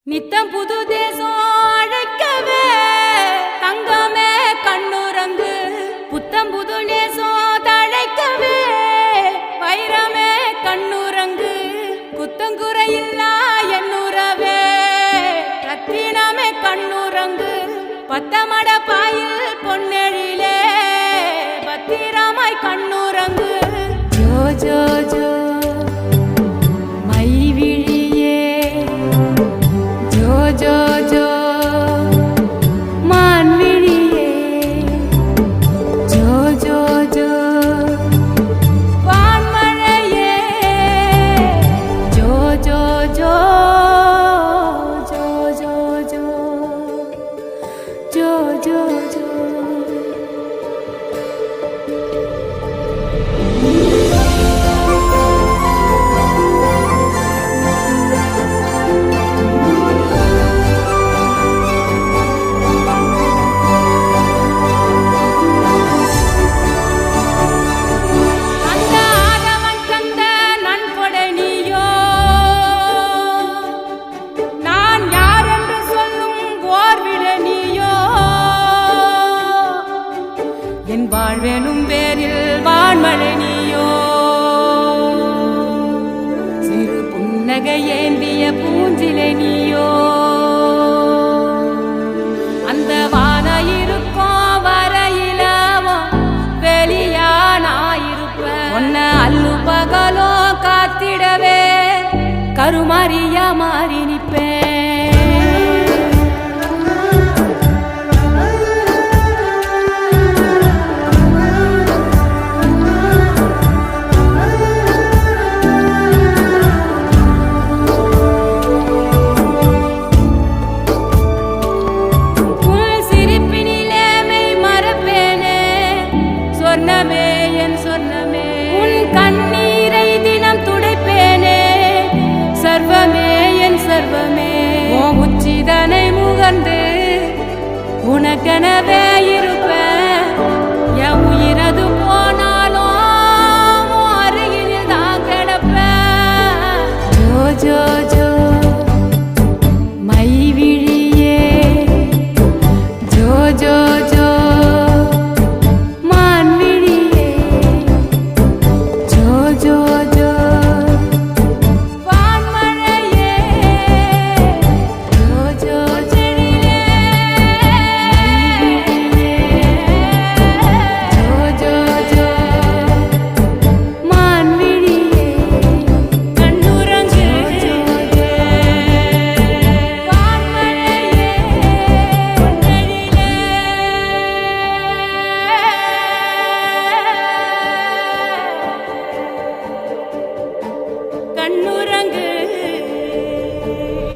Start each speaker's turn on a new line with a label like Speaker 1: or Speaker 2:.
Speaker 1: நித்தம் புது தேசம் அழைக்கவே தங்கமே கண்ணுறங்கு புத்தம் புது நேசம் தழைக்கவே வைரமே கண்ணுறங்கு குத்தங்குறையில்லா என்னுறவே ரத்தினமே கண்ணுறங்கு பத்தமட பாயில் பொன்னெழிலே பத்திரமாய் கண்ணுறங்கு ஜோ ஜோ ஜோ जो जो मानविड़िये जो जो जो वानमழையே जो जो जो जो जो जो जो जो जो என் வாழ்வெனும் பேரில் வான்மழை நீயோ சிறு புன்னகை ஏந்திய பூஞ்சிலை நீயோ அந்த வான இருக்கும் வரையிலவோ வெளியா நாயிருப்பேன் உன்ன அல்லு பகலோ காத்திடவே கருமாரியா மாறி நிற்பேன் சொர்ணமே என் சொர்ணமே உன் கண்ணீரை தினம் துடைப்பேனே சர்வமே என் சர்வமே உன் உச்சிதனை முகர்ந்து உனக்கெனவே இருப்பேன் என் உயிரது போனாலும் அருகில் தான் கிடப்பேன் ஜோ ஜோ ஜோ மை விழியே ஜோ ஜோ ஜோ जो जो वानमழையே जो जो செடிலே जो जो जो மான்விழியே கண்ணுறங்கு வான்மழையே பொன்னெழிலே கண்ணுறங்கு